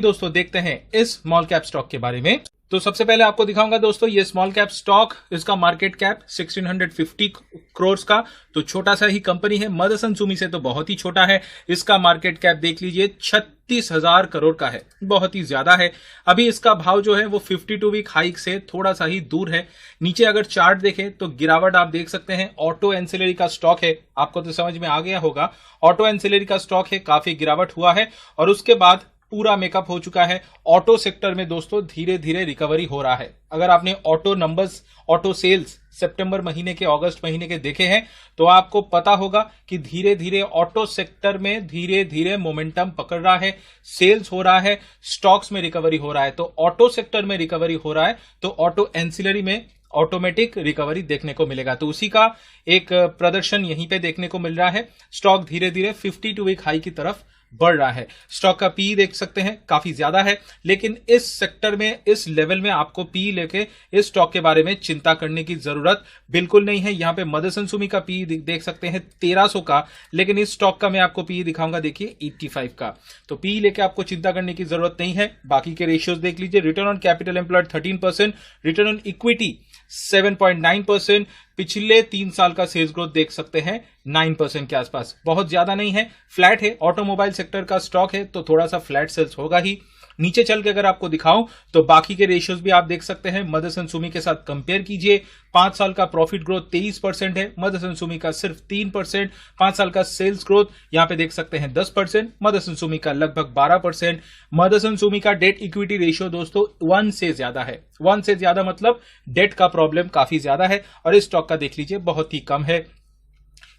दोस्तों देखते हैं इस स्मॉल कैप स्टॉक के बारे में। तो सबसे पहले आपको दिखाऊंगा दोस्तों ये स्मॉल कैप स्टॉक, इसका मार्केट कैप 1650 करोड़ का, तो छोटा सा ही कंपनी है। मदरसन सुमी से तो बहुत ही छोटा है। इसका मार्केट कैप देख लीजिए 36,000 करोड़ का है, बहुत ही ज्यादा है। अभी इसका भाव जो है वो 52 वीक हाइक से थोड़ा सा ही दूर है। नीचे अगर चार्ट देखें तो गिरावट आप देख सकते हैं। ऑटो एंसिलरी का स्टॉक है, आपको तो समझ में आ गया होगा। ऑटो एंसिलरी का स्टॉक है, काफी गिरावट हुआ है और उसके बाद पूरा मेकअप हो चुका है। ऑटो सेक्टर में दोस्तों धीरे धीरे रिकवरी हो रहा है। अगर आपने ऑटो नंबर्स, ऑटो सेल्स सितंबर महीने के, अगस्त महीने के देखे हैं तो आपको पता होगा कि धीरे धीरे ऑटो सेक्टर में धीरे धीरे मोमेंटम पकड़ रहा है, सेल्स हो रहा है, स्टॉक्स में रिकवरी हो रहा है। तो ऑटो सेक्टर में रिकवरी हो रहा है तो ऑटो एंसिलरी में ऑटोमेटिक रिकवरी देखने को मिलेगा। तो उसी का एक प्रदर्शन यहीं पे देखने को मिल रहा है। स्टॉक धीरे धीरे 52 वीक हाई की तरफ बढ़ रहा है। स्टॉक का पी देख सकते हैं काफी ज्यादा है, लेकिन इस सेक्टर में, इस लेवल में आपको पी लेके इस स्टॉक के बारे में चिंता करने की जरूरत बिल्कुल नहीं है। यहां पे मदरसन सुमी का पी देख सकते हैं 1300 का, लेकिन इस स्टॉक का मैं आपको पी दिखाऊंगा, देखिए 85 का। तो पी लेके आपको चिंता करने की जरूरत नहीं है। बाकी के रेशियोज देख लीजिए। Return on capital employed 13%, return on equity 7.9%, पिछले 3 साल का सेल्स ग्रोथ देख सकते हैं 9% के आसपास, बहुत ज्यादा नहीं है, फ्लैट है। ऑटोमोबाइल सेक्टर का स्टॉक है तो थोड़ा सा फ्लैट सेल्स होगा ही। नीचे चल के अगर आपको दिखाऊं तो बाकी के रेशियोज भी आप देख सकते हैं। मदरसन सुमी के साथ कंपेयर कीजिए। 5 साल का प्रॉफिट ग्रोथ 23% है, मदरसन सुमी का सिर्फ 3%। 5 साल का सेल्स ग्रोथ यहां पे देख सकते हैं 10%, मदरसन सुमी का लगभग 12%। मदरसन सुमी का डेट इक्विटी रेशियो दोस्तों 1 से ज्यादा है। 1 से ज्यादा मतलब डेट का प्रॉब्लम काफी ज्यादा है और इस स्टॉक का देख लीजिए बहुत ही कम है।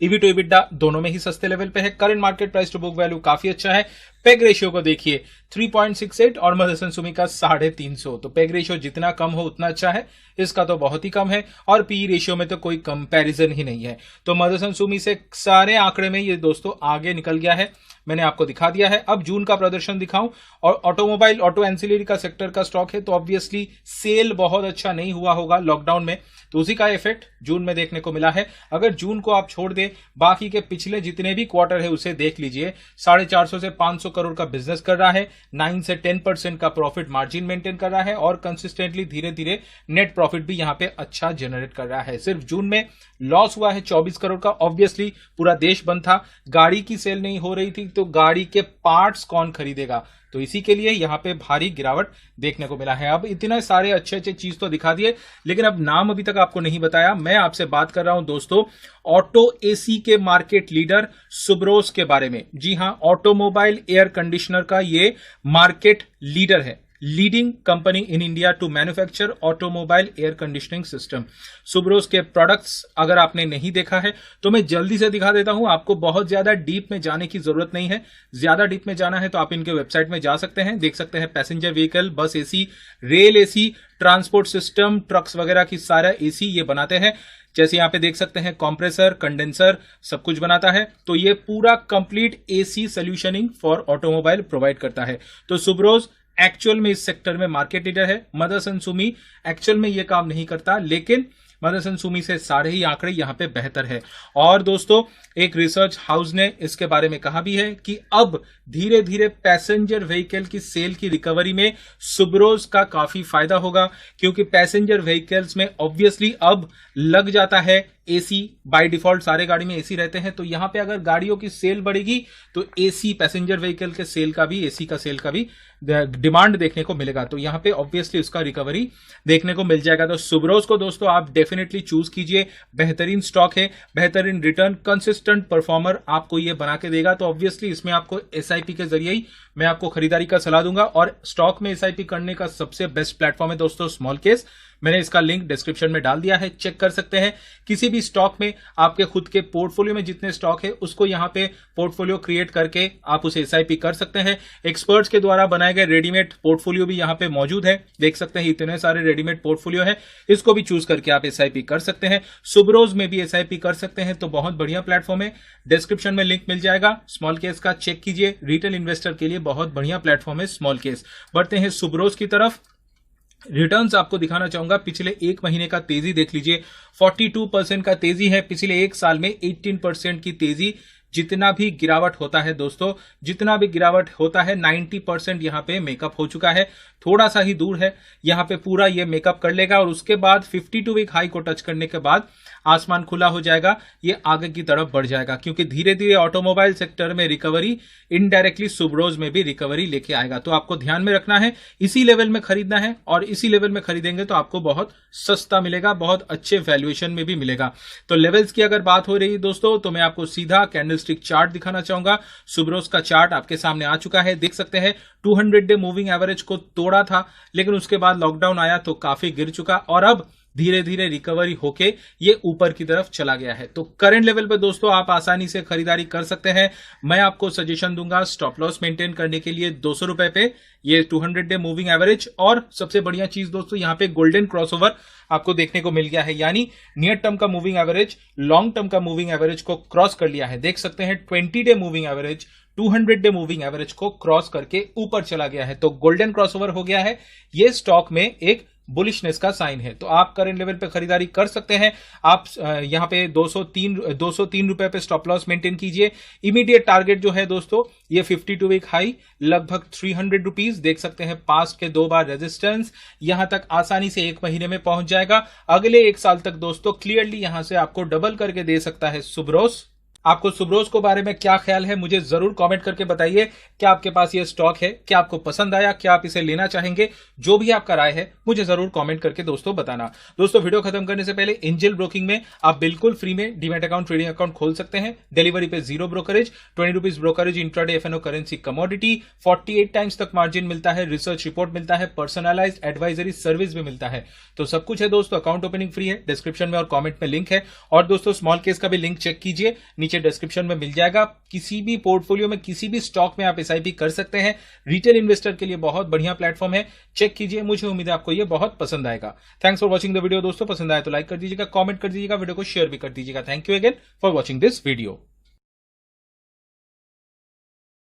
ईवी टू इबिडा दोनों में ही सस्ते लेवल पे है। Current market price to book value काफी अच्छा है। पेग रेशियो को देखिए 3.68 और मदरसन सुमी का 350। तो पेग रेशियो जितना कम हो उतना अच्छा है, इसका तो बहुत ही कम है और पी रेशियो में तो कोई कंपैरिजन ही नहीं है। तो मदरसन सुमी से सारे आंकड़े में ये दोस्तों आगे निकल गया है, मैंने आपको दिखा दिया है। अब जून का प्रदर्शन दिखाऊं, और ऑटोमोबाइल, ऑटो एंसिलरी का सेक्टर का स्टॉक है तो ऑब्वियसली सेल बहुत अच्छा नहीं हुआ होगा लॉकडाउन में, तो उसी का इफेक्ट जून में देखने को मिला है। अगर जून को आप छोड़ दें, बाकी के पिछले जितने भी क्वार्टर है उसे देख लीजिए। 450 से 500 करोड़ का बिजनेस कर रहा है, 9 से 10% का प्रॉफिट मार्जिन मेंटेन कर रहा है और कंसिस्टेंटली धीरे धीरे नेट प्रॉफिट भी यहां पे अच्छा जनरेट कर रहा है। सिर्फ जून में लॉस हुआ है 24 करोड़ का। ऑब्वियसली पूरा देश बंद था, गाड़ी की सेल नहीं हो रही थी, तो गाड़ी के पार्ट्स कौन खरीदेगा, तो इसी के लिए यहां पे भारी गिरावट देखने को मिला है। अब इतने सारे अच्छे अच्छे चीज तो दिखा दिए, लेकिन अब नाम अभी तक आपको नहीं बताया। मैं आपसे बात कर रहा हूं दोस्तों ऑटो एसी के मार्केट लीडर सुब्रोस के बारे में। जी हां, ऑटोमोबाइल एयर कंडीशनर का ये मार्केट लीडर है, leading company in India to manufacture automobile air conditioning system. Subros के प्रोडक्ट्स अगर आपने नहीं देखा है तो मैं जल्दी से दिखा देता हूं, आपको बहुत ज्यादा डीप में जाने की जरूरत नहीं है। ज्यादा डीप में जाना है तो आप इनके वेबसाइट में जा सकते हैं, देख सकते हैं पैसेंजर व्हीकल, बस AC, rail AC, transport system, trucks वगैरह की सारा एसी ये बनाते हैं। जैसे यहां पे देख सकते हैं कंप्रेसर, कंडेंसर सब कुछ बनाता है। तो ये पूरा complete AC solutioning for automobile provide करता है। तो सुब्रोस एक्चुअल में इस सेक्टर में मार्केट लीडर है। मदरसन सुमी एक्चुअल में ये काम नहीं करता, लेकिन मदरसन सुमी से सारे ही आंकड़े यहां पे बेहतर है। और दोस्तों एक रिसर्च हाउस ने इसके बारे में कहा भी है कि अब धीरे धीरे पैसेंजर व्हीकल की सेल की रिकवरी में सुब्रोस का काफी फायदा होगा, क्योंकि पैसेंजर व्हीकल्स में ऑब्वियसली अब लग जाता है एसी, बाय डिफॉल्ट सारे गाड़ी में एसी रहते हैं। तो यहां पे अगर गाड़ियों की सेल बढ़ेगी तो एसी, पैसेंजर व्हीकल के सेल का भी, एसी का सेल का भी डिमांड देखने को मिलेगा। तो यहां पे ऑब्वियसली उसका रिकवरी देखने को मिल जाएगा। तो सुब्रोस को दोस्तों आप डेफिनेटली चूज कीजिए, बेहतरीन स्टॉक है, बेहतरीन रिटर्न, कंसिस्टेंट परफॉर्मर आपको ये बना के देगा। तो ऑब्वियसली इसमें आपको एसआईपी के जरिए ही मैं आपको खरीदारी का सलाह दूंगा। और स्टॉक में एसआईपी करने का सबसे बेस्ट प्लेटफॉर्म है दोस्तों स्मॉल केस। मैंने इसका लिंक डिस्क्रिप्शन में डाल दिया है, चेक कर सकते हैं। किसी भी स्टॉक में आपके खुद के पोर्टफोलियो में जितने स्टॉक है उसको यहां पे पोर्टफोलियो क्रिएट करके आप उसे एसआईपी कर सकते हैं। एक्सपर्ट्स के द्वारा बनाए गए रेडीमेड पोर्टफोलियो भी यहां पे मौजूद है, देख सकते हैं इतने सारे रेडीमेड पोर्टफोलियो है, इसको भी चूज करके आप एसआईपी कर सकते हैं। सुब्रोस में भी एसआईपी कर सकते हैं, तो बहुत बढ़िया प्लेटफॉर्म है। डिस्क्रिप्शन में लिंक मिल जाएगा, स्मॉल केस का चेक कीजिए। रिटेल इन्वेस्टर के लिए बहुत बढ़िया प्लेटफॉर्म है स्मॉल केस। बढ़ते हैं सुब्रोस की तरफ। रिटर्न्स आपको दिखाना चाहूंगा, पिछले एक महीने का तेजी देख लीजिए, 42% का तेजी है। पिछले एक साल में 18% की तेजी जितना भी गिरावट होता है दोस्तों, जितना भी गिरावट होता है 90% यहाँ पे मेकअप हो चुका है। थोड़ा सा ही दूर है, यहाँ पे पूरा ये मेकअप कर लेगा और उसके बाद 52 वीक हाई को टच करने के बाद आसमान खुला हो जाएगा, ये आगे की तरफ बढ़ जाएगा, क्योंकि धीरे धीरे ऑटोमोबाइल सेक्टर में रिकवरी इनडायरेक्टली सुब्रोज में भी रिकवरी लेके आएगा। तो आपको ध्यान में रखना है, इसी लेवल में खरीदना है और इसी लेवल में खरीदेंगे तो आपको बहुत सस्ता मिलेगा, बहुत अच्छे वैल्यूएशन में भी मिलेगा। तो लेवल्स की अगर बात हो रही है दोस्तों, तो मैं आपको सीधा कैंडलस्टिक चार्ट दिखाना चाहूंगा। सुब्रोज का चार्ट आपके सामने आ चुका है, देख सकते हैं 200 डे मूविंग एवरेज को तोड़ा था, लेकिन उसके बाद लॉकडाउन आया तो काफी गिर चुका और अब धीरे धीरे रिकवरी होके ये ऊपर की तरफ चला गया है। तो करंट लेवल पे दोस्तों आप आसानी से खरीदारी कर सकते हैं। मैं आपको सजेशन दूंगा स्टॉप लॉस मेंटेन करने के लिए 200 रुपए पे ये 200 डे मूविंग एवरेज, और सबसे बढ़िया चीज दोस्तों यहाँ पे गोल्डन क्रॉसओवर आपको देखने को मिल गया है, यानी नियर टर्म का मूविंग एवरेज लॉन्ग टर्म का मूविंग एवरेज को क्रॉस कर लिया है। देख सकते हैं 20 day moving average 200 day moving average को क्रॉस करके ऊपर चला गया है। तो गोल्डन क्रॉसओवर हो गया है, ये स्टॉक में एक बुलिशनेस का साइन है। तो आप करंट लेवल पे खरीदारी कर सकते हैं। आप यहां पे 203 रुपए पे स्टॉप लॉस मेंटेन कीजिए। इमीडिएट टारगेट जो है दोस्तों ये 52 वीक हाई लगभग 300 रुपीज, देख सकते हैं पास्ट के 2 बार रेजिस्टेंस, यहां तक आसानी से 1 महीने में पहुंच जाएगा। अगले 1 साल तक दोस्तों क्लियरली यहां से आपको डबल करके दे सकता है सुब्रोज। आपको सुब्रोज को बारे में क्या ख्याल है मुझे जरूर कमेंट करके बताइए। क्या आपके पास ये स्टॉक है, क्या आपको पसंद आया, क्या आप इसे लेना चाहेंगे? जो भी आपका राय है मुझे जरूर कमेंट करके दोस्तों बताना। दोस्तों वीडियो खत्म करने से पहले एंजल ब्रोकिंग में आप बिल्कुल फ्री में डीमैट अकाउंट, ट्रेडिंग अकाउंट खोल सकते हैं। डिलीवरी पे 0 brokerage, 20 rupees brokerage, intraday FNO currency commodity, 48 times तक मार्जिन मिलता है, रिसर्च रिपोर्ट मिलता है, पर्सनलाइज्ड एडवाइजरी सर्विस भी मिलता है। तो सब कुछ है दोस्तों। अकाउंट ओपनिंग फ्री है, डिस्क्रिप्शन में और कॉमेंट में लिंक है। और दोस्तों स्मॉल केस का भी लिंक चेक कीजिए, नीचे डिस्क्रिप्शन में मिल जाएगा। किसी भी पोर्टफोलियो में किसी भी स्टॉक में आप एसआईपी कर सकते हैं। रिटेल इन्वेस्टर के लिए बहुत बढ़िया प्लेटफॉर्म है, चेक कीजिए। मुझे उम्मीद है आपको ये बहुत पसंद आएगा। Thanks for watching the video दोस्तों। पसंद आए तो लाइक कर दीजिएगा, कमेंट कर दीजिएगा, वीडियो को शेयर भी कर दीजिएगा। Thank you again for watching this video.